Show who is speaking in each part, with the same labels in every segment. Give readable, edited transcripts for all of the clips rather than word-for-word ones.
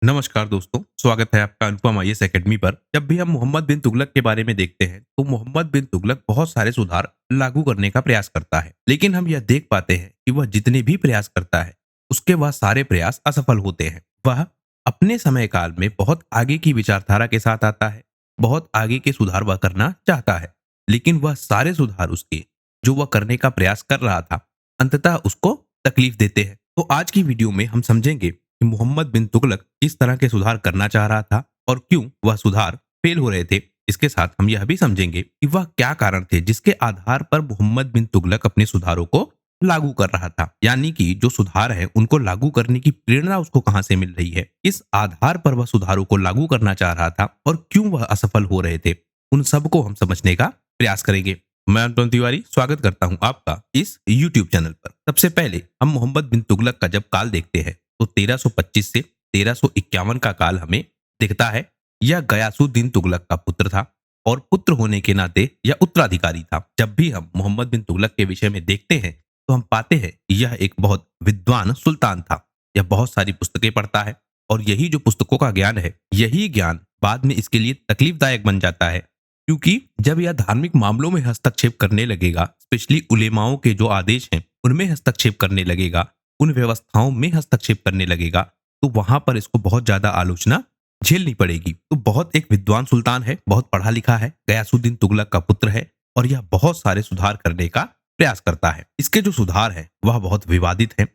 Speaker 1: नमस्कार दोस्तों, स्वागत है आपका अनुपम आईएएस एकेडमी पर। जब भी हम मोहम्मद बिन तुगलक के बारे में देखते हैं, तो मोहम्मद बिन तुगलक बहुत सारे सुधार लागू करने का प्रयास करता है। लेकिन हम यह देख पाते हैं कि वह जितने भी प्रयास करता है, उसके वह सारे प्रयास असफल होते हैं। वह अपने समय काल में बहुत आगे की विचारधारा के साथ आता है, बहुत आगे के सुधार वह करना चाहता है। लेकिन वह सारे सुधार उसके जो वह करने का प्रयास कर रहा था, अंततः उसको तकलीफ देते हैं। तो आज की वीडियो में हम समझेंगे कि मोहम्मद बिन तुगलक किस तरह के सुधार करना चाह रहा था और क्यों वह सुधार फेल हो रहे थे। इसके साथ हम यह भी समझेंगे कि वह क्या कारण थे जिसके आधार पर मोहम्मद बिन तुगलक अपने सुधारों को लागू कर रहा था, यानी कि जो सुधार है उनको लागू करने की प्रेरणा उसको कहां से मिल रही है, किस आधार पर वह सुधारों को लागू करना चाह रहा था और क्यों वह असफल हो रहे थे। उन सबको हम समझने का प्रयास करेंगे। मैं अनुपम तिवारी स्वागत करता हूं आपका इस YouTube चैनल पर। सबसे पहले हम मोहम्मद बिन तुगलक का जब काल देखते हैं तो 1325 से 1351 का काल हमें दिखता है। यह गयासुद्दीन तुगलक का पुत्र था और पुत्र होने के नाते यह उत्तराधिकारी था। जब भी हम मोहम्मद बिन तुगलक के विषय में देखते हैं तो हम पाते हैं कि यह एक बहुत विद्वान सुल्तान था। यह बहुत सारी पुस्तकें पढ़ता है और यही जो पुस्तकों का ज्ञान है, यही ज्ञान बाद में इसके लिए तकलीफदायक बन जाता है, क्योंकि जब यह धार्मिक मामलों में हस्तक्षेप करने लगेगा, स्पेशली उलेमाओं के जो आदेश हैं उनमें हस्तक्षेप करने लगेगा, उन व्यवस्थाओं में हस्तक्षेप करने लगेगा, तो वहां पर इसको बहुत ज्यादा आलोचना झेलनी पड़ेगी। तो बहुत एक विद्वान सुल्तान है, बहुत पढ़ा लिखा है, गयासुद्दीन तुगलक का पुत्र है और यह बहुत सारे सुधार करने का प्रयास करता है। इसके जो सुधार है वह बहुत विवादित है,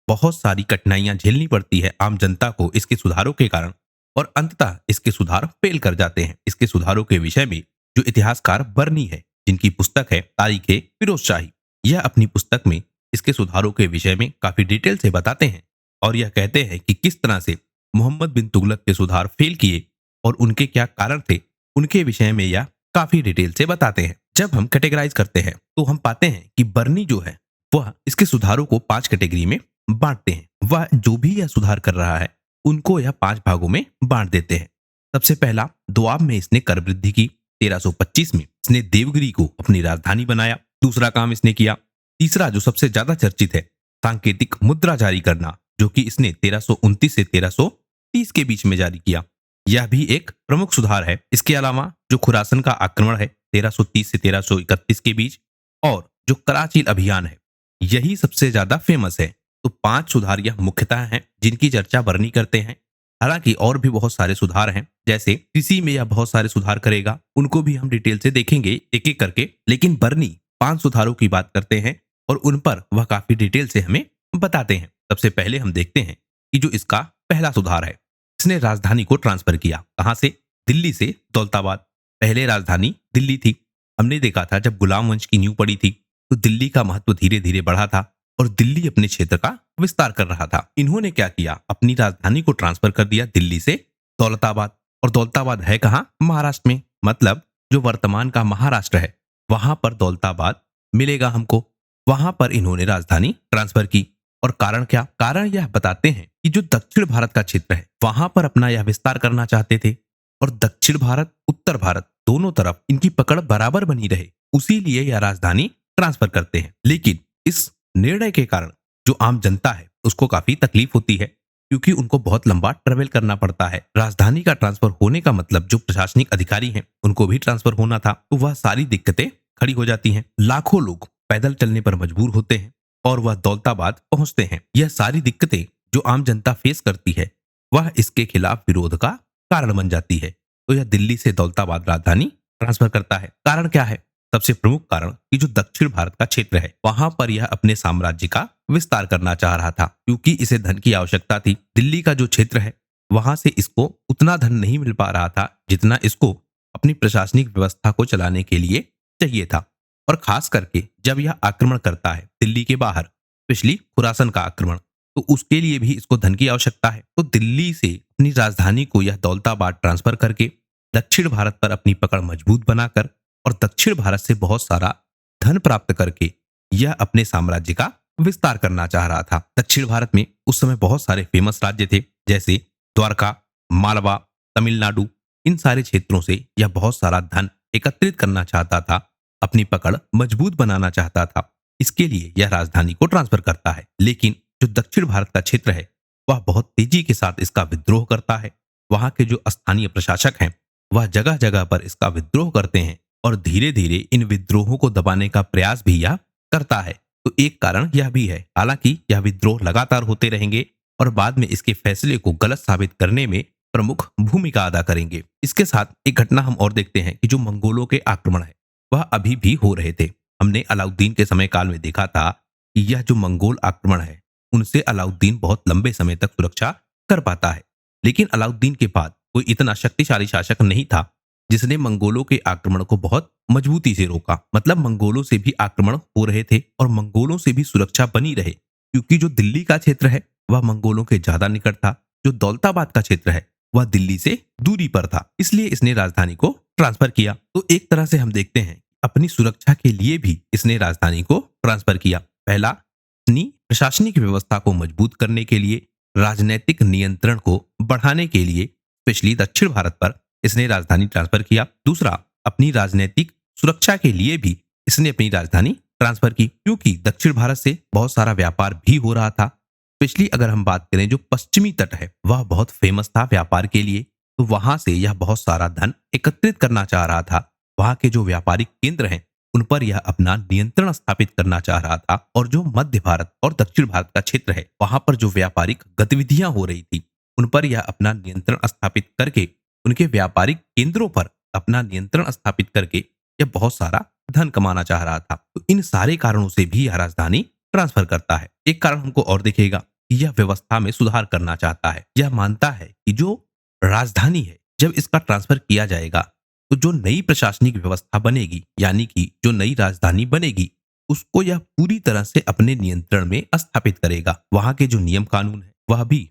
Speaker 1: बहुत सारी कठिनाइयां झेलनी पड़ती है आम जनता को इसके सुधारों के कारण और अंततः इसके सुधार फेल कर जाते हैं। इसके सुधारों के विषय में जो इतिहासकार बर्नी है, जिनकी पुस्तक है तारीखे फिरोज शाही, यह अपनी पुस्तक में इसके सुधारों के विषय में काफी डिटेल से बताते हैं और यह कहते हैं कि किस तरह से मोहम्मद बिन तुगलक के सुधार फेल किए और उनके क्या कारण थे, उनके विषय में यह काफी डिटेल से बताते हैं। जब हम कैटेगराइज करते हैं तो हम पाते हैं कि बर्नी जो है वह इसके सुधारों को 5 कैटेगरी में बांटते हैं। वह जो भी यह सुधार कर रहा है उनको यह 5 भागों में बांट देते हैं। सबसे पहला, दोआब में इसने कर वृद्धि की। 1325 में इसने देवगिरी को अपनी राजधानी बनाया। दूसरा काम इसने किया। तीसरा जो सबसे ज्यादा चर्चित है, सांकेतिक मुद्रा जारी करना, जो कि इसने 1329 से 1330 के बीच में जारी किया। यह भी एक प्रमुख सुधार है। इसके अलावा जो खुरासन का आक्रमण है 1330 से 1331 के बीच और जो कराचील अभियान है, यही सबसे ज्यादा फेमस है। तो 5 सुधार यह मुख्यतः हैं जिनकी चर्चा बर्नी करते हैं। हालांकि और भी बहुत सारे सुधार हैं, जैसे कृषि में यह बहुत सारे सुधार करेगा, उनको भी हम डिटेल से देखेंगे एक एक करके। लेकिन बर्नी 5 सुधारों की बात करते हैं और उन पर वह काफी डिटेल से हमें बताते हैं। सबसे पहले हम देखते हैं कि जो इसका पहला सुधार है, इसने राजधानी को ट्रांसफर किया। कहां से? दिल्ली से दौलताबाद। पहले राजधानी दिल्ली थी। हमने देखा था जब गुलाम वंश की नींव पड़ी थी तो दिल्ली का महत्व धीरे धीरे बढ़ा था और दिल्ली अपने क्षेत्र का विस्तार कर रहा था। इन्होंने क्या किया, अपनी राजधानी को ट्रांसफर कर दिया दिल्ली से दौलताबाद। और दौलताबाद है कहाँ? महाराष्ट्र में, मतलब जो वर्तमान का महाराष्ट्र है वहां पर दौलताबाद मिलेगा हमको। वहां पर इन्होंने राजधानी ट्रांसफर की। और कारण क्या? कारण यह बताते हैं कि जो दक्षिण भारत का क्षेत्र है वहां पर अपना यह विस्तार करना चाहते थे और दक्षिण भारत उत्तर भारत दोनों तरफ इनकी पकड़ बराबर बनी रहे, उसी लिए यह राजधानी ट्रांसफर करते हैं। लेकिन इस निर्णय के कारण जो आम जनता है उसको काफी तकलीफ होती है, क्योंकि उनको बहुत लंबा ट्रेवल करना पड़ता है। राजधानी का ट्रांसफर होने का मतलब जो प्रशासनिक अधिकारी हैं उनको भी ट्रांसफर होना था, तो वह सारी दिक्कतें खड़ी हो जाती हैं। लाखों लोग पैदल चलने पर मजबूर होते हैं और वह दौलताबाद पहुंचते हैं। यह सारी दिक्कतें जो आम जनता फेस करती है वह इसके खिलाफ विरोध का कारण बन जाती है। तो यह दिल्ली से दौलताबाद राजधानी ट्रांसफर करता है। कारण क्या है? सबसे प्रमुख कारण कि जो दक्षिण भारत का क्षेत्र है वहां पर यह अपने साम्राज्य का विस्तार करना चाह रहा था, क्योंकि इसे धन की आवश्यकता थी। दिल्ली का जो क्षेत्र है वहां से इसको उतना धन नहीं मिल पा रहा था जितना इसको अपनी प्रशासनिक व्यवस्था को चलाने के लिए चाहिए था। और खास करके जब यह आक्रमण करता है दिल्ली के बाहर, स्पेशली खुरासन का आक्रमण, तो उसके लिए भी इसको धन की आवश्यकता है। तो दिल्ली से अपनी राजधानी को यह दौलताबाद ट्रांसफर करके दक्षिण भारत पर अपनी पकड़ मजबूत बनाकर और दक्षिण भारत से बहुत सारा धन प्राप्त करके यह अपने साम्राज्य का विस्तार करना चाह रहा था। दक्षिण भारत में उस समय बहुत सारे फेमस राज्य थे, जैसे द्वारका, मालवा, तमिलनाडु। इन सारे क्षेत्रों से यह बहुत सारा धन एकत्रित करना चाहता था, अपनी पकड़ मजबूत बनाना चाहता था। इसके लिए यह राजधानी को ट्रांसफर करता है। लेकिन जो दक्षिण भारत का क्षेत्र है वह बहुत तेजी के साथ इसका विद्रोह करता है। वहां के जो स्थानीय प्रशासक हैं वह जगह जगह पर इसका विद्रोह करते हैं और धीरे धीरे इन विद्रोहों को दबाने का प्रयास भी यह करता है। तो एक कारण यह भी है, हालांकि यह विद्रोह लगातार होते रहेंगे और बाद में इसके फैसले को गलत साबित करने में प्रमुख भूमिका अदा करेंगे। इसके साथ एक घटना हम और देखते हैं कि जो मंगोलों के आक्रमण है वह अभी भी हो रहे थे। हमने अलाउद्दीन के समय काल में देखा था कि यह जो मंगोल आक्रमण है उनसे अलाउद्दीन बहुत लंबे समय तक सुरक्षा कर पाता है। लेकिन अलाउद्दीन के बाद कोई इतना शक्तिशाली शासक नहीं था जिसने मंगोलों के आक्रमण को बहुत मजबूती से रोका। मतलब मंगोलों से भी आक्रमण हो रहे थे और मंगोलों से भी सुरक्षा बनी रहे, क्योंकि जो दिल्ली का क्षेत्र है वह मंगोलों के ज्यादा निकट था, जो दौलताबाद का क्षेत्र है वह दिल्ली से दूरी पर था, इसलिए इसने राजधानी को ट्रांसफर किया। तो एक तरह से हम देखते हैं अपनी सुरक्षा के लिए भी इसने राजधानी को ट्रांसफर किया। पहला, अपनी प्रशासनिक व्यवस्था को मजबूत करने के लिए, राजनैतिक नियंत्रण को बढ़ाने के लिए, स्पेशली दक्षिण भारत पर इसने राजधानी ट्रांसफर किया। दूसरा, अपनी राजनीतिक सुरक्षा के लिए भी इसने अपनी राजधानी ट्रांसफर की, क्योंकि दक्षिण भारत से बहुत सारा व्यापार भी हो रहा था। स्पेशली अगर हम बात करें जो पश्चिमी तट है वह बहुत फेमस था व्यापार के लिए, तो वहां से यह बहुत सारा धन एकत्रित करना चाह रहा था। वहां के जो व्यापारिक केंद्र हैं उन पर यह अपना नियंत्रण स्थापित करना चाह रहा था, और जो मध्य भारत और दक्षिण भारत का क्षेत्र है वहां पर जो व्यापारिक गतिविधियां हो रही थी उन पर यह अपना नियंत्रण स्थापित करके, उनके व्यापारिक केंद्रों पर अपना नियंत्रण स्थापित करके यह बहुत सारा धन कमाना चाह रहा था। तो इन सारे कारणों से भी यह राजधानी ट्रांसफर करता है। एक कारण हमको और दिखेगा कि यह व्यवस्था में सुधार करना चाहता है। यह मानता है कि जो राजधानी है जब इसका ट्रांसफर किया जाएगा तो जो नई प्रशासनिक व्यवस्था बनेगी, यानी कि जो नई राजधानी बनेगी, उसको यह पूरी तरह से अपने नियंत्रण में स्थापित करेगा। वहां के जो नियम कानून है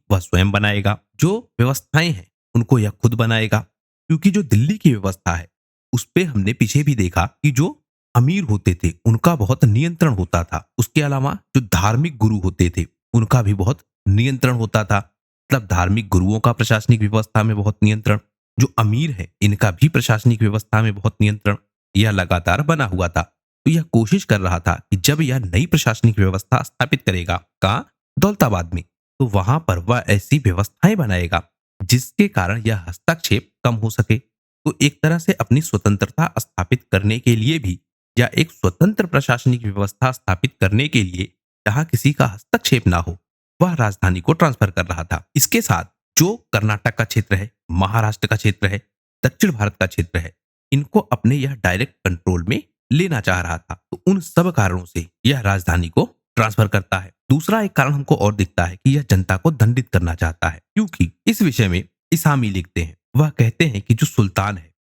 Speaker 1: वह स्वयं बनाएगा। जो व्यवस्थाएं हैं उनको यह खुद बनाएगा, क्योंकि जो दिल्ली की व्यवस्था है उस पे हमने पीछे भी देखा कि जो अमीर होते थे उनका बहुत नियंत्रण होता था। उसके अलावा जो धार्मिक गुरु होते थे उनका भी बहुत नियंत्रण होता था। मतलब धार्मिक गुरुओं का प्रशासनिक व्यवस्था में बहुत नियंत्रण, जो अमीर है इनका भी प्रशासनिक व्यवस्था में बहुत नियंत्रण, यह लगातार बना हुआ था। तो यह कोशिश कर रहा था कि जब यह नई प्रशासनिक व्यवस्था स्थापित करेगा कहाँ, दौलताबाद में, तो वहां पर वह ऐसी व्यवस्थाएं बनाएगा जिसके कारण यह हस्तक्षेप कम हो सके। तो एक तरह से अपनी स्वतंत्रता स्थापित करने के लिए भी, या एक स्वतंत्र प्रशासनिक व्यवस्था स्थापित करने के लिए जहां किसी का हस्तक्षेप ना हो, वह राजधानी को ट्रांसफर कर रहा था। इसके साथ जो कर्नाटक का क्षेत्र है, महाराष्ट्र का क्षेत्र है, दक्षिण भारत का क्षेत्र है, इनको अपने यह डायरेक्ट कंट्रोल में लेना चाह रहा था। तो उन सब कारणों से यह राजधानी को ट्रांसफर करता है। दूसरा एक कारण हमको और दिखता है कि यह जनता को दंडित करना चाहता है, क्योंकि इस विषय में इसामी लिखते हैं। वह कहते हैं कि जो सुल्तान है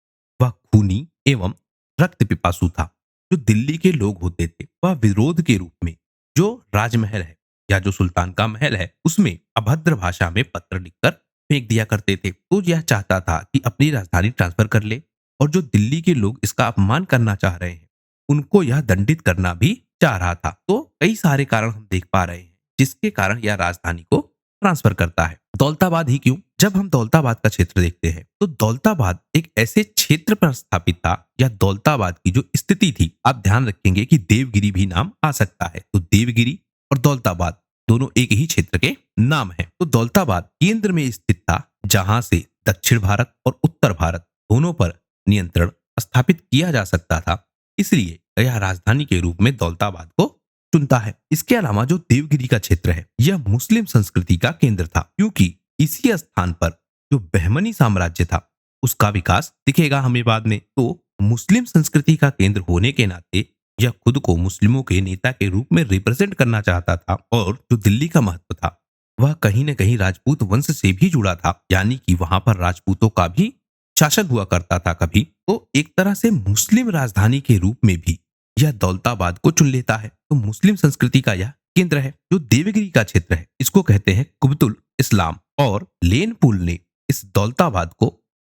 Speaker 1: वह खूनी एवं रक्त पिपासु था। जो दिल्ली के लोग होते थे वह विरोध के रूप में जो राजमहल है या जो सुल्तान का महल है उसमें अभद्र भाषा में पत्र लिखकर फेंक दिया करते थे। तो यह चाहता था कि अपनी राजधानी ट्रांसफर कर ले, और जो दिल्ली के लोग इसका अपमान करना चाह रहे हैं उनको यह दंडित करना भी चाह रहा था। तो कई सारे कारण हम देख पा रहे हैं जिसके कारण यह राजधानी को ट्रांसफर करता है। दौलताबाद ही क्यों, जब हम दौलताबाद का क्षेत्र देखते हैं तो दौलताबाद एक ऐसे क्षेत्र पर स्थापित था, या दौलताबाद की जो स्थिति थी, आप ध्यान रखेंगे कि देवगिरी भी नाम आ सकता है। तो देवगिरी और दौलताबाद दोनों एक ही क्षेत्र के नाम है। तो दौलताबाद केंद्र में स्थित था जहां से दक्षिण भारत और उत्तर भारत दोनों पर नियंत्रण स्थापित किया जा सकता था, इसलिए यह राजधानी के रूप में दौलताबाद को चुनता है। इसके अलावा जो देवगिरी का क्षेत्र है यह मुस्लिम संस्कृति का केंद्र था, क्योंकि इसी स्थान पर जो बहमनी साम्राज्य था उसका विकास दिखेगा हमें बाद में। तो मुस्लिम संस्कृति का केंद्र होने के नाते यह खुद को मुस्लिमों के नेता के रूप में रिप्रेजेंट करना चाहता था, और जो दिल्ली का महत्व था वह कहीं न कहीं राजपूत वंश से भी जुड़ा था, यानी कि वहां पर राजपूतों का भी शासन हुआ करता था कभी। तो एक तरह से मुस्लिम राजधानी के रूप में भी यह दौलताबाद को चुन लेता है। तो मुस्लिम संस्कृति का यह केंद्र है। जो देवगिरी का क्षेत्र है इसको कहते हैं कुबतुल इस्लाम, और लेनपुल ने इस दौलताबाद को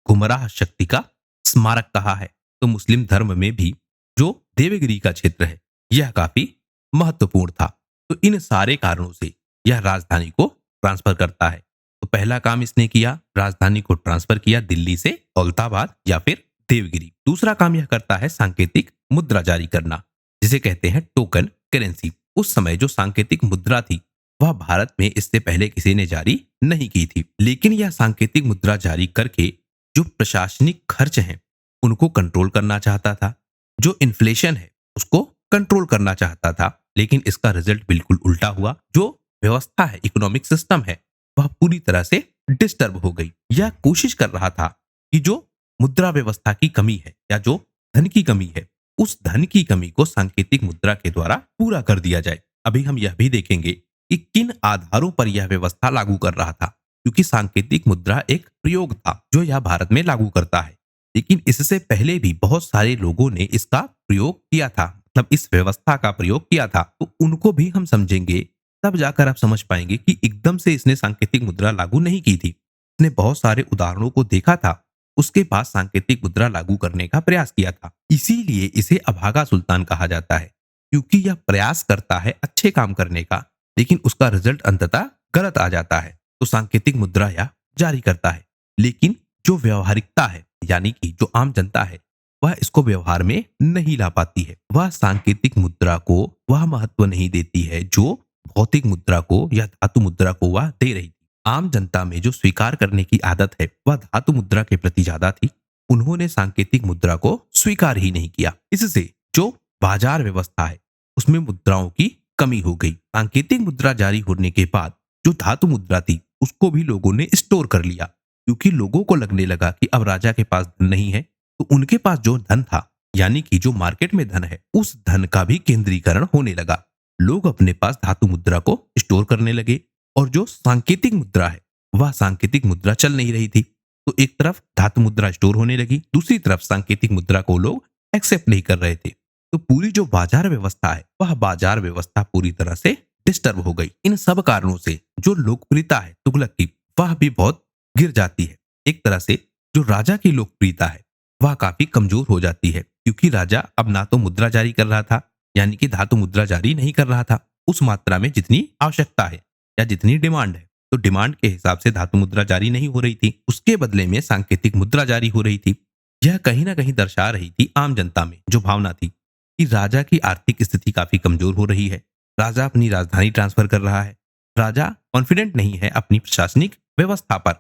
Speaker 1: गुमराह शक्ति का स्मारक कहा है। तो मुस्लिम धर्म में भी जो देवगिरी का क्षेत्र है यह काफी महत्वपूर्ण था। तो इन सारे कारणों से यह राजधानी को ट्रांसफर करता है। तो पहला काम इसने किया, राजधानी को ट्रांसफर किया दिल्ली से दौलताबाद या फिर देवगिरी। दूसरा काम यह करता है सांकेतिक मुद्रा जारी करना, जिसे कहते हैं टोकन करेंसी। उस समय जो सांकेतिक मुद्रा थी वह भारत में इससे पहले किसी ने जारी नहीं की थी। लेकिन यह सांकेतिक मुद्रा जारी करके जो प्रशासनिक खर्च हैं उनको कंट्रोल करना चाहता था, जो इन्फ्लेशन है उसको कंट्रोल करना चाहता था। लेकिन इसका रिजल्ट बिल्कुल उल्टा हुआ। जो व्यवस्था है, इकोनॉमिक सिस्टम है, वह पूरी तरह से डिस्टर्ब हो गई। यह कोशिश कर रहा था कि जो मुद्रा व्यवस्था की कमी है या जो धन की कमी है, उस धन की कमी को सांकेतिक मुद्रा के द्वारा पूरा कर दिया जाए। अभी हम यह भी देखेंगे कि किन आधारों पर यह व्यवस्था लागू कर रहा था, क्योंकि सांकेतिक मुद्रा एक प्रयोग था जो यह भारत में लागू करता है। लेकिन इससे पहले भी बहुत सारे लोगों ने इसका प्रयोग किया था, मतलब इस व्यवस्था का प्रयोग किया था। तो उनको भी हम समझेंगे, तब जाकर आप समझ पाएंगे कि एकदम से इसने सांकेतिक मुद्रा लागू नहीं की थी। इसने बहुत सारे उदाहरणों को देखा था, उसके बाद सांकेतिक मुद्रा लागू करने का प्रयास किया था। इसीलिए इसे अभागा सुल्तान कहा जाता है, क्योंकि यह प्रयास करता है अच्छे काम करने का, लेकिन उसका रिजल्ट अंततः गलत आ जाता है। तो सांकेतिक मुद्रा यह जारी करता है, लेकिन जो व्यवहारिकता है, यानी कि जो आम जनता है, वह इसको व्यवहार में नहीं ला पाती है। वह सांकेतिक मुद्रा को वह महत्व नहीं देती है जो भौतिक मुद्रा को या धातु मुद्रा को वह दे रही थी। आम जनता में जो स्वीकार करने की आदत है वह धातु मुद्रा के प्रति ज्यादा थी। उन्होंने सांकेतिक मुद्रा को स्वीकार ही नहीं किया। इससे जो बाजार व्यवस्था है उसमें मुद्राओं की कमी हो गई। सांकेतिक मुद्रा जारी होने के बाद जो धातु मुद्रा थी उसको भी लोगों ने स्टोर कर लिया, क्योंकि लोगों को लगने लगा कि अब राजा के पास धन नहीं है, तो उनके पास जो धन था, यानी कि जो मार्केट में धन है, उस धन का भी केंद्रीकरण होने लगा। लोग अपने पास धातु मुद्रा को स्टोर करने लगे और जो सांकेतिक मुद्रा है वह सांकेतिक मुद्रा चल नहीं रही थी। तो एक तरफ धातु मुद्रा स्टोर होने लगी, दूसरी तरफ सांकेतिक मुद्रा को लोग एक्सेप्ट नहीं कर रहे थे। तो पूरी जो बाजार व्यवस्था है वह बाजार व्यवस्था पूरी तरह से डिस्टर्ब हो गई। इन सब कारणों से जो लोकप्रियता है तुगलक की वह भी बहुत गिर जाती है। एक तरह से जो राजा की लोकप्रियता है वह काफी कमजोर हो जाती है, क्योंकि राजा अब ना तो मुद्रा जारी कर रहा था, यानी कि धातु मुद्रा जारी नहीं कर रहा था उस मात्रा में जितनी आवश्यकता है या जितनी डिमांड है। तो डिमांड के हिसाब से धातु मुद्रा जारी नहीं हो रही थी, उसके बदले में सांकेतिक मुद्रा जारी हो रही थी। यह कहीं ना कहीं दर्शा रही थी आम जनता में जो भावना थी कि राजा की आर्थिक स्थिति काफी कमजोर हो रही है, राजा अपनी राजधानी ट्रांसफर कर रहा है, राजा कॉन्फिडेंट नहीं है अपनी प्रशासनिक व्यवस्था पर।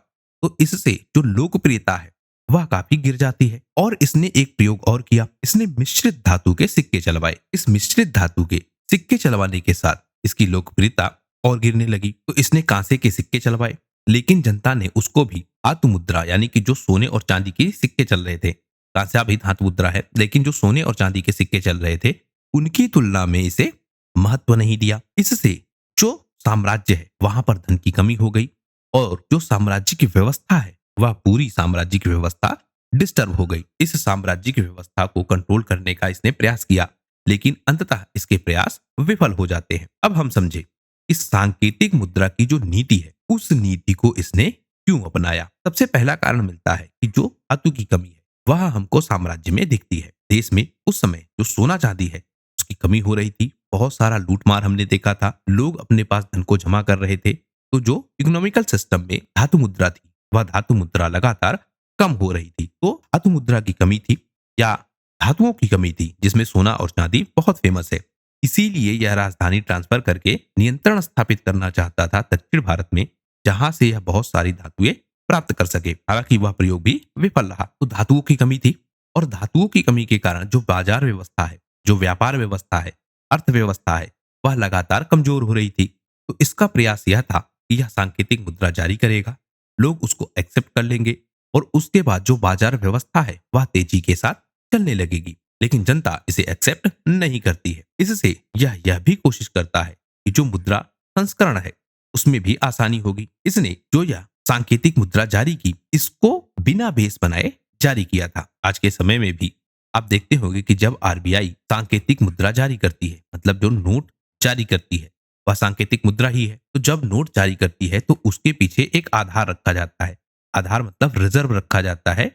Speaker 1: तो इससे जो लोकप्रियता है वह काफी गिर जाती है। और इसने एक प्रयोग और किया, इसने मिश्रित धातु के सिक्के चलवाए। इस मिश्रित धातु के सिक्के चलवाने के साथ इसकी लोकप्रियता और गिरने लगी। तो इसने कांसे के सिक्के चलवाए, लेकिन जनता ने उसको भी धातु मुद्रा, यानी कि जो सोने और चांदी के सिक्के चल रहे थे, कांसा भी धातु मुद्रा है, लेकिन जो सोने और चांदी के सिक्के चल रहे थे उनकी तुलना में इसे महत्व नहीं दिया। इससे जो साम्राज्य है वहां पर धन की कमी हो गई और जो साम्राज्य की व्यवस्था है वह पूरी साम्राज्य की व्यवस्था डिस्टर्ब हो गई। इस साम्राज्य की व्यवस्था को कंट्रोल करने का इसने प्रयास किया, लेकिन अंततः इसके प्रयास विफल हो जाते हैं। अब हम समझे इस सांकेतिक मुद्रा की जो नीति है उस नीति को इसने क्यों अपनाया। सबसे पहला कारण मिलता है कि जो धातु की कमी है वह हमको साम्राज्य में दिखती है। देश में उस समय जो सोना चांदी है उसकी कमी हो रही थी, बहुत सारा लूटमार हमने देखा था, लोग अपने पास धन को जमा कर रहे थे। तो जो इकोनॉमिकल सिस्टम में धातु मुद्रा थी वह धातु मुद्रा लगातार कम हो रही थी। तो धातु मुद्रा की कमी थी या धातुओं की कमी थी, जिसमें सोना और चांदी बहुत फेमस है। इसीलिए यह राजधानी ट्रांसफर करके नियंत्रण स्थापित करना चाहता था दक्षिण भारत में, जहां से यह बहुत सारी धातुएं प्राप्त कर सके। हालांकि वह प्रयोग भी विफल रहा। तो धातुओं की कमी थी और धातुओं की कमी के कारण जो बाजार व्यवस्था है, जो व्यापार व्यवस्था है, अर्थव्यवस्था है, वह लगातार कमजोर हो रही थी। तो इसका प्रयास यह था कि यह सांकेतिक मुद्रा जारी करेगा, लोग उसको एक्सेप्ट कर लेंगे और उसके बाद जो बाजार व्यवस्था है वह तेजी के साथ चलने लगेगी। लेकिन जनता इसे एक्सेप्ट नहीं करती है। इससे यह भी कोशिश करता है कि जो मुद्रा संस्करण है उसमें भी आसानी होगी। इसने जो यह सांकेतिक मुद्रा जारी की इसको बिना बेस बनाए जारी किया था। आज के समय में भी आप देखते होंगे कि जब आरबीआई सांकेतिक मुद्रा जारी करती है, मतलब जो नोट जारी करती है वह सांकेतिक मुद्रा ही है। तो जब नोट जारी करती है तो उसके पीछे एक आधार रखा जाता है। आधार मतलब रिजर्व रखा जाता है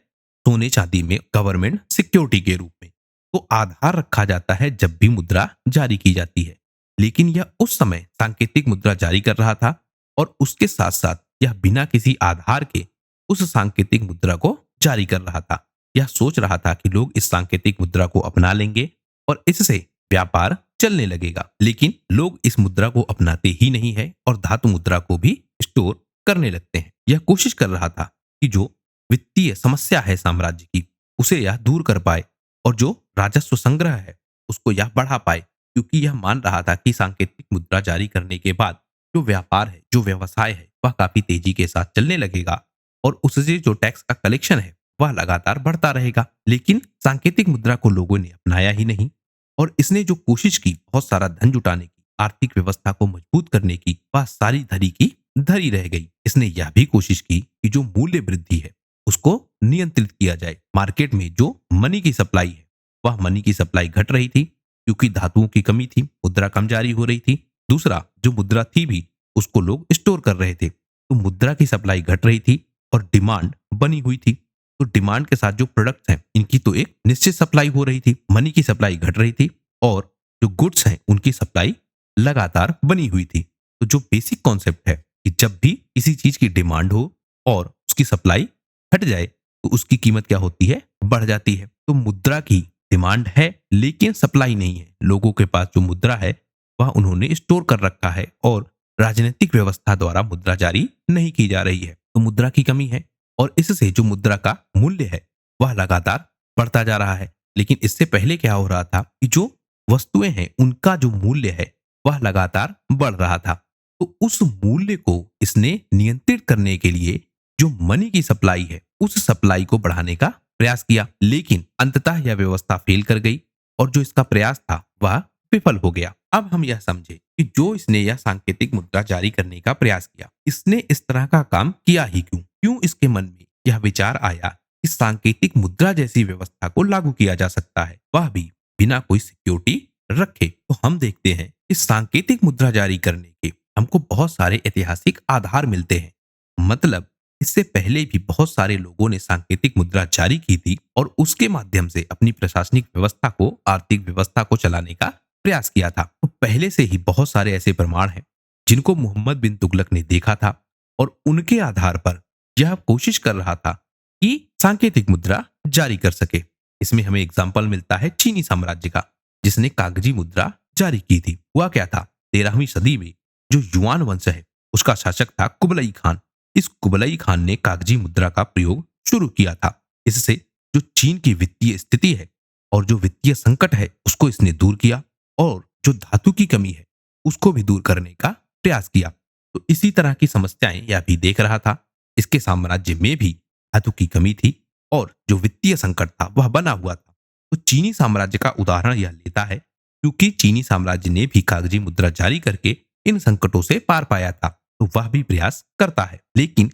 Speaker 1: सोने चांदी में, गवर्नमेंट सिक्योरिटी के रूप में। तो आधार रखा जाता है जब भी मुद्रा जारी की जाती है। लेकिन यह उस समय सांकेतिक मुद्रा जारी कर रहा था और उसके साथ साथ यह बिना किसी आधार के उस सांकेतिक मुद्रा को जारी कर रहा था। यह सोच रहा था कि लोग इस सांकेतिक मुद्रा को अपना लेंगे और इससे व्यापार चलने लगेगा। लेकिन लोग इस मुद्रा को अपनाते ही नहीं है और धातु मुद्रा को भी स्टोर करने लगते हैं। यह कोशिश कर रहा था कि जो वित्तीय समस्या है साम्राज्य की, उसे यह दूर कर पाए और जो राजस्व संग्रह है उसको यह बढ़ा पाए, क्योंकि यह मान रहा था कि सांकेतिक मुद्रा जारी करने के बाद जो व्यापार है, जो व्यवसाय है, वह काफी तेजी के साथ चलने लगेगा और उससे जो टैक्स का कलेक्शन है वह लगातार बढ़ता रहेगा। लेकिन सांकेतिक मुद्रा को लोगों ने अपनाया ही नहीं और इसने जो कोशिश की बहुत सारा धन जुटाने की, आर्थिक व्यवस्था को मजबूत करने की, वह सारी धरी की धरी रह गई। इसने यह भी कोशिश की कि जो मूल्य वृद्धि है उसको नियंत्रित किया जाए। मार्केट में जो मनी की सप्लाई है, वह मनी की सप्लाई घट रही थी क्योंकि धातुओं की कमी थी, मुद्रा कम जारी हो रही थी। दूसरा, जो मुद्रा थी भी उसको लोग स्टोर कर रहे थे, तो मुद्रा की सप्लाई घट रही थी और डिमांड बनी हुई थी। तो डिमांड के साथ जो प्रोडक्ट्स हैं इनकी तो एक निश्चित सप्लाई हो रही थी, मनी की सप्लाई घट रही थी और जो गुड्स हैं उनकी सप्लाई लगातार बनी हुई थी। तो जो बेसिक कॉन्सेप्ट है कि जब भी किसी चीज की डिमांड हो और उसकी सप्लाई घट जाए तो उसकी कीमत क्या होती है, बढ़ जाती है। तो मुद्रा की डिमांड है लेकिन सप्लाई नहीं है। लोगों के पास जो मुद्रा है वह उन्होंने स्टोर कर रखा है और राजनीतिक व्यवस्था द्वारा मुद्रा जारी नहीं की जा रही है। तो मुद्रा की कमी है और इससे जो मुद्रा का मूल्य है वह लगातार बढ़ता जा रहा है। लेकिन इससे पहले क्या हो रहा था कि जो वस्तुएं हैं उनका जो मूल्य है वह लगातार बढ़ रहा था। तो उस मूल्य को इसने नियंत्रित करने के लिए जो मनी की सप्लाई है उस सप्लाई को बढ़ाने का प्रयास किया, लेकिन अंततः यह व्यवस्था फेल कर गई और जो इसका प्रयास था वह विफल हो गया। अब हम यह समझे कि जो इसने यह सांकेतिक मुद्रा जारी करने का प्रयास किया, इसने इस तरह का काम किया ही क्यों? क्यों इसके मन में यह विचार आया कि सांकेतिक मुद्रा जैसी व्यवस्था को लागू किया जा सकता है, वह भी बिना कोई सिक्योरिटी रखे? तो हम देखते हैं कि सांकेतिक मुद्रा जारी करने के हमको बहुत सारे ऐतिहासिक आधार मिलते हैं। मतलब इससे पहले भी बहुत सारे लोगों ने सांकेतिक मुद्रा जारी की थी और उसके माध्यम से अपनी प्रशासनिक व्यवस्था को, आर्थिक व्यवस्था को चलाने का प्रयास किया था। तो पहले से ही बहुत सारे ऐसे प्रमाण हैं जिनको मोहम्मद बिन तुगलक ने देखा था और उनके आधार पर यह कोशिश कर रहा था कि सांकेतिक मुद्रा जारी कर सके। इसमें हमें एग्जाम्पल मिलता है चीनी साम्राज्य का, जिसने कागजी मुद्रा जारी की थी। हुआ क्या था, 13वीं सदी में जो युआन वंश है उसका शासक था कुबलई खान। इस कुबलई खान ने कागजी मुद्रा का प्रयोग शुरू किया था। इससे जो चीन की वित्तीय स्थिति है और जो वित्तीय संकट है उसको इसने दूर किया और जो धातु की कमी है उसको भी दूर करने का प्रयास किया। तो इसी तरह की समस्याएं यह भी देख रहा था। इसके साम्राज्य में भी धातु की कमी थी और जो वित्तीय संकट था वह बना हुआ था। तो चीनी साम्राज्य का उदाहरण यह लेता है क्योंकि चीनी साम्राज्य ने भी कागजी मुद्रा जारी करके इन संकटों से पार पाया था, तो वह भी प्रयास करता है। लेकिन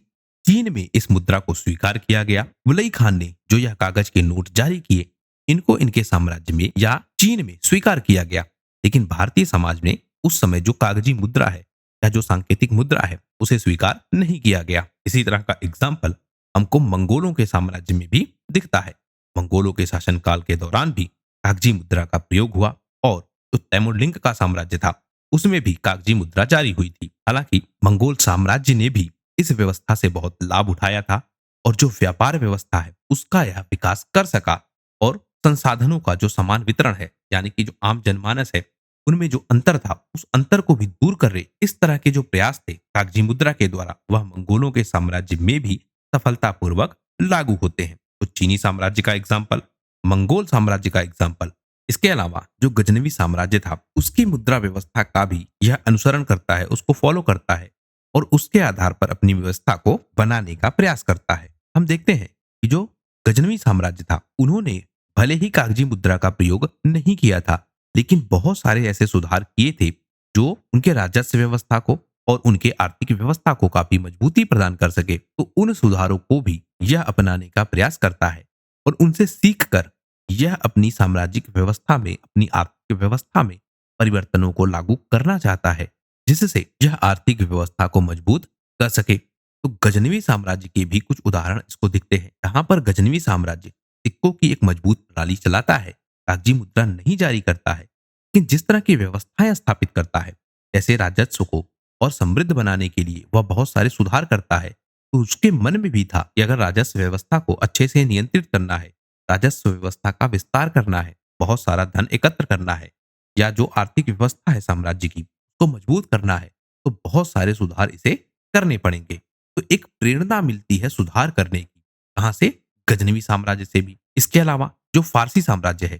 Speaker 1: चीन में इस मुद्रा को स्वीकार किया गया। वलई खान ने जो यह कागज के नोट जारी किए, इनको इनके साम्राज्य में या चीन में स्वीकार किया गया। लेकिन भारतीय समाज में उस समय जो कागजी मुद्रा है या जो सांकेतिक मुद्रा है उसे स्वीकार नहीं किया गया। इसी तरह का एग्जाम्पल हमको मंगोलों के साम्राज्य में भी दिखता है। मंगोलों के शासनकाल के दौरान भी कागजी मुद्रा का प्रयोग हुआ और जो तैमुरलिंग का साम्राज्य था उसमें भी कागजी मुद्रा जारी हुई थी। हालांकि मंगोल साम्राज्य ने भी इस व्यवस्था से बहुत लाभ उठाया था और जो व्यापार व्यवस्था है उसका यह विकास कर सका और संसाधनों का जो समान वितरण है, यानी कि जो आम जनमानस है उनमें जो अंतर था उस अंतर को भी दूर कर रहे इस तरह के जो प्रयास थे कागजी मुद्रा के द्वारा, वह मंगोलों के साम्राज्य में भी सफलतापूर्वक लागू होते हैं। तो चीनी साम्राज्य का एग्जाम्पल, मंगोल साम्राज्य का एग्जाम्पल, इसके अलावा जो गजनवी साम्राज्य था उसकी मुद्रा व्यवस्था का भी यह अनुसरण करता है, उसको फॉलो करता है और उसके आधार पर अपनी व्यवस्था को बनाने का प्रयास करता है। हम देखते हैं कि जो गजनवी साम्राज्य था उन्होंने भले ही कागजी मुद्रा का प्रयोग नहीं किया था, लेकिन बहुत सारे ऐसे सुधार किए थे जो उनके राजस्व व्यवस्था को और उनके आर्थिक व्यवस्था को काफी मजबूती प्रदान कर सके। तो उन सुधारों को भी यह अपनाने का प्रयास करता है और उनसे सीख कर यह अपनी साम्राज्यिक व्यवस्था में, अपनी आर्थिक व्यवस्था में परिवर्तनों को लागू करना चाहता है, जिससे यह आर्थिक व्यवस्था को मजबूत कर सके। तो गजनवी साम्राज्य के भी कुछ उदाहरण इसको दिखते हैं, जहां पर गजनवी साम्राज्य सिक्कों की एक मजबूत प्रणाली चलाता है, कागजी मुद्रा नहीं जारी करता है, लेकिन जिस तरह की व्यवस्थाएं स्थापित करता है, जैसे राजस्व को और समृद्ध बनाने के लिए वह बहुत सारे सुधार करता है। तो उसके मन में भी था कि अगर राजस्व व्यवस्था को अच्छे से नियंत्रित करना है, राजस्व व्यवस्था का विस्तार करना है, बहुत सारा धन एकत्र करना है, या जो आर्थिक व्यवस्था है साम्राज्य की तो मजबूत करना है, तो बहुत सारे सुधार इसे करने पड़ेंगे। तो एक प्रेरणा मिलती है सुधार करने की। कहाँ से? गजनवी साम्राज्य से भी। इसके अलावा जो फारसी साम्राज्य है,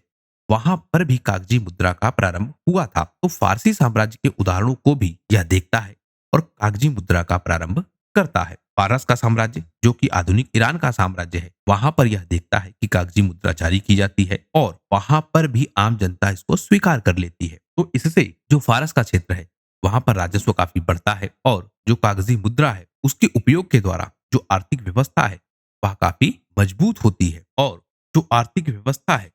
Speaker 1: वहां पर भी कागजी मुद्रा का प्रारंभ हुआ था। तो फारसी साम्राज्य के उदाहरणों को भी यह देखता है और कागजी मुद्रा का प्रारंभ करता है। पारस का साम्राज्य जो कि आधुनिक ईरान का साम्राज्य है, वहां पर यह देखता है कि कागजी मुद्रा जारी की जाती है और वहां पर भी आम जनता इसको स्वीकार कर लेती है। तो इससे जो फारस का क्षेत्र है, वहां पर राजस्व काफी बढ़ता है और जो कागजी मुद्रा है उसके उपयोग के द्वारा जो आर्थिक व्यवस्था है वह काफी मजबूत होती है और जो आर्थिक व्यवस्था है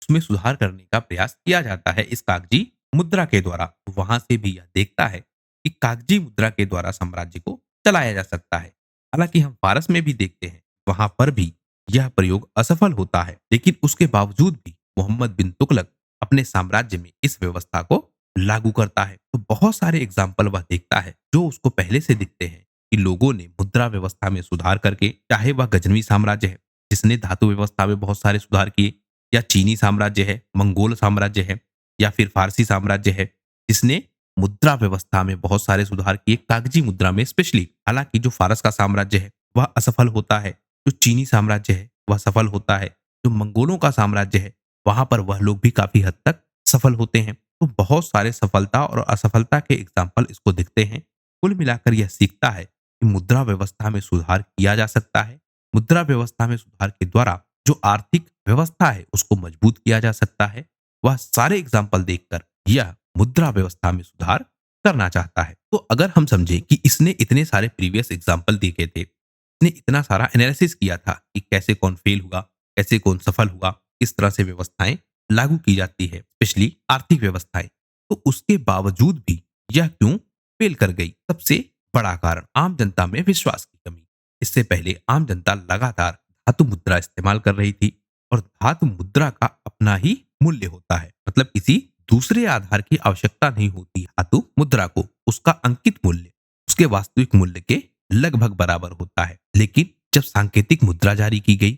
Speaker 1: उसमें सुधार करने का प्रयास किया जाता है इस कागजी मुद्रा के द्वारा। वहां से भी यह देखता है कि कागजी मुद्रा के द्वारा साम्राज्य को चलाया जा सकता है। हालांकि हम फारस में भी देखते हैं, वहां पर भी यह प्रयोग असफल होता है, लेकिन उसके बावजूद भी मोहम्मद बिन तुगलक अपने साम्राज्य में इस व्यवस्था को लागू करता है। तो बहुत सारे एग्जाम्पल वह देखता है जो उसको पहले से दिखते हैं कि लोगों ने मुद्रा व्यवस्था में सुधार करके, चाहे वह गजनवी साम्राज्य है जिसने धातु व्यवस्था में बहुत सारे सुधार किए, या चीनी साम्राज्य है, मंगोल साम्राज्य है, या फिर फारसी साम्राज्य है जिसने मुद्रा व्यवस्था में बहुत सारे सुधार किए, कागजी मुद्रा में स्पेशली। हालांकि जो फारस का साम्राज्य है वह असफल होता है, जो चीनी साम्राज्य है वह सफल होता है, जो मंगोलों का साम्राज्य है वहां पर वह लोग भी काफी हद तक सफल होते हैं। तो बहुत सारे सफलता और असफलता के एग्जाम्पल इसको दिखते हैं। कुल मिलाकर यह सीखता है कि मुद्रा व्यवस्था में सुधार किया जा सकता है। मुद्रा व्यवस्था में सुधार के द्वारा जो आर्थिक व्यवस्था है उसको मजबूत किया जा सकता है। वह सारे एग्जाम्पल देखकर यह मुद्रा व्यवस्था में सुधार करना चाहता है। तो अगर हम समझें कि इसने इतने सारे प्रीवियस एग्जाम्पल देखे थे, इसने इतना सारा एनालिसिस किया था कि कैसे कौन फेल हुआ, कैसे कौन सफल हुआ, किस तरह से व्यवस्थाएं लागू की जाती है, स्पेशली आर्थिक व्यवस्थाएं, तो उसके बावजूद भी यह क्यों फेल कर गई? सबसे बड़ा कारण आम जनता में विश्वास की कमी। इससे पहले आम जनता लगातार धातु मुद्रा इस्तेमाल कर रही थी और धातु मुद्रा का अपना ही मूल्य होता है, मतलब किसी दूसरे आधार की आवश्यकता नहीं होती। धातु मुद्रा को उसका अंकित मूल्य उसके वास्तविक मूल्य के लगभग बराबर होता है। लेकिन जब सांकेतिक मुद्रा जारी की गई,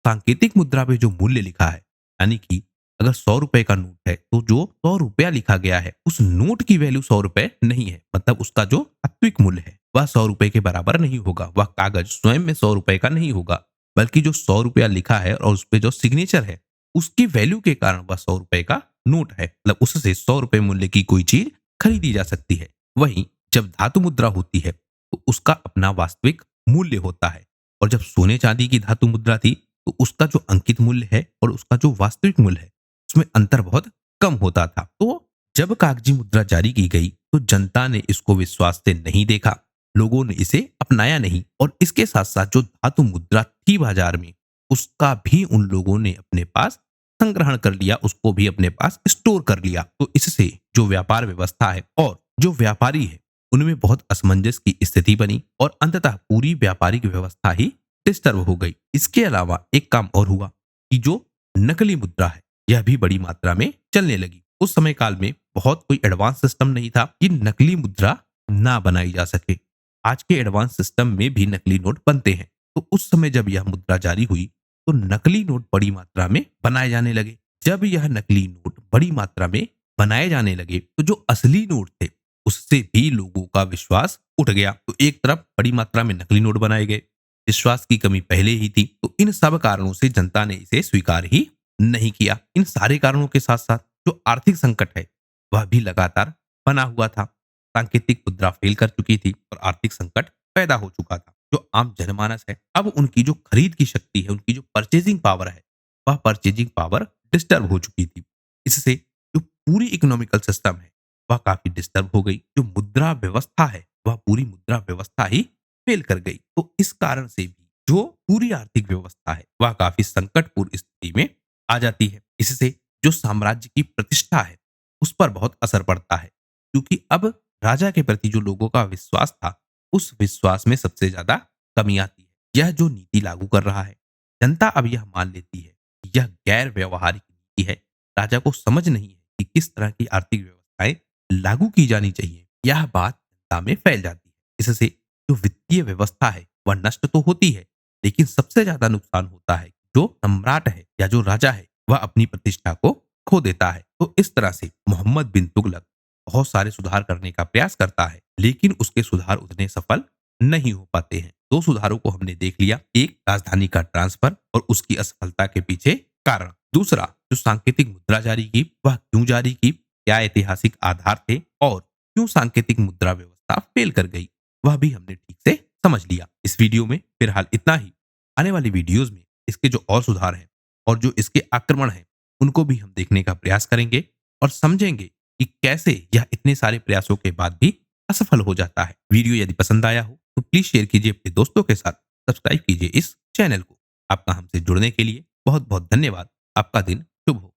Speaker 1: सांकेतिक मुद्रा में जो मूल्य लिखा है, यानी कि अगर 100 रुपए का नोट है तो जो 100 रुपया लिखा गया है उस नोट की वैल्यू 100 रुपए नहीं है, मतलब उसका जो वास्तविक मूल्य है वह 100 रुपए के बराबर नहीं होगा। वह कागज स्वयं में 100 रुपए का नहीं होगा, बल्कि जो 100 रुपया लिखा है और उस पर जो सिग्नेचर है उसकी वैल्यू के कारण वह 100 रुपए का नोट है, मतलब उससे 100 रुपए मूल्य की कोई चीज खरीदी जा सकती है। वहीं जब धातु मुद्रा होती है तो उसका अपना वास्तविक मूल्य होता है, और जब सोने चांदी की धातु मुद्रा थी तो उसका जो अंकित मूल्य है और उसका जो वास्तविक मूल्य है उसमें अंतर बहुत कम होता था। तो जब कागजी मुद्रा जारी की गई तो जनता ने इसको विश्वास से नहीं देखा, लोगों ने इसे अपनाया नहीं, और इसके साथ साथ जो धातु मुद्रा थी बाजार में उसका भी उन लोगों ने अपने पास संग्रहण कर लिया, उसको भी अपने पास स्टोर कर लिया। तो इससे जो व्यापार व्यवस्था है और जो व्यापारी है उनमें बहुत असमंजस की स्थिति बनी और अंततः पूरी व्यापारिक व्यवस्था ही डिस्टर्ब हो गई। इसके अलावा एक काम और हुआ कि जो नकली मुद्रा है यह भी बड़ी मात्रा में चलने लगी। उस समय काल में बहुत कोई एडवांस सिस्टम नहीं था कि नकली मुद्रा ना बनाई जा सके। आज के एडवांस सिस्टम में भी नकली नोट बनते हैं। तो उस समय जब यह मुद्रा जारी हुई तो नकली नोट बड़ी मात्रा में बनाए जाने लगे। जब यह नकली नोट बड़ी मात्रा में बनाए जाने लगे तो जो असली नोट थे उससे भी लोगों का विश्वास उठ गया। तो एक तरफ बड़ी मात्रा में नकली नोट बनाए गए, विश्वास की कमी पहले ही थी, तो इन सब कारणों से जनता ने इसे स्वीकार ही नहीं किया। इन सारे कारणों के साथ साथ जो आर्थिक संकट है वह भी लगातार बना हुआ था। सांकेतिक मुद्रा फेल कर चुकी थी और आर्थिक संकट पैदा हो चुका था। जो आम जनमानस है, अब उनकी जो खरीद की शक्ति है, उनकी जो परचेजिंग पावर है, वह परचेजिंग पावर डिस्टर्ब हो चुकी थी। इससे जो पूरी इकोनॉमिकल सिस्टम है वह काफी डिस्टर्ब हो गई। जो मुद्रा व्यवस्था है वह पूरी मुद्रा व्यवस्था ही फेल कर गई। तो इस कारण से भी जो पूरी आर्थिक व्यवस्था है वह काफी संकटपूर्ण स्थिति में आ जाती है। इससे जो साम्राज्य की प्रतिष्ठा है उस पर बहुत असर पड़ता है, क्योंकि अब राजा के प्रति जो लोगों का विश्वास था उस विश्वास में सबसे ज्यादा कमी आती है। यह जो नीति लागू कर रहा है, जनता अब यह मान लेती है कि यह गैर व्यवहारिक नीति है। राजा को समझ नहीं है कि किस तरह की आर्थिक व्यवस्थाएं लागू की जानी चाहिए। यह बात जनता में फैल जाती है। इससे जो वित्तीय व्यवस्था है वह नष्ट तो होती है, लेकिन सबसे ज्यादा नुकसान होता है जो सम्राट है या जो राजा है वह अपनी प्रतिष्ठा को खो देता है। तो इस तरह से मोहम्मद बिन तुगलक बहुत सारे सुधार करने का प्रयास करता है, लेकिन उसके सुधार उतने सफल नहीं हो पाते हैं। दो सुधारों को हमने देख लिया, एक राजधानी का ट्रांसफर और उसकी असफलता के पीछे कारण, दूसरा जो सांकेतिक मुद्रा जारी की वह क्यों जारी की, क्या ऐतिहासिक आधार थे और क्यों सांकेतिक मुद्रा व्यवस्था फेल कर गई, वह भी हमने ठीक से समझ लिया। इस वीडियो में फिलहाल इतना ही। आने वाली वीडियोस में इसके जो और सुधार हैं और जो इसके आक्रमण हैं उनको भी हम देखने का प्रयास करेंगे और समझेंगे कि कैसे यह इतने सारे प्रयासों के बाद भी असफल हो जाता है। वीडियो यदि पसंद आया हो तो प्लीज शेयर कीजिए अपने दोस्तों के साथ, सब्सक्राइब कीजिए इस चैनल को। आपका हमसे जुड़ने के लिए बहुत बहुत धन्यवाद। आपका दिन शुभ हो।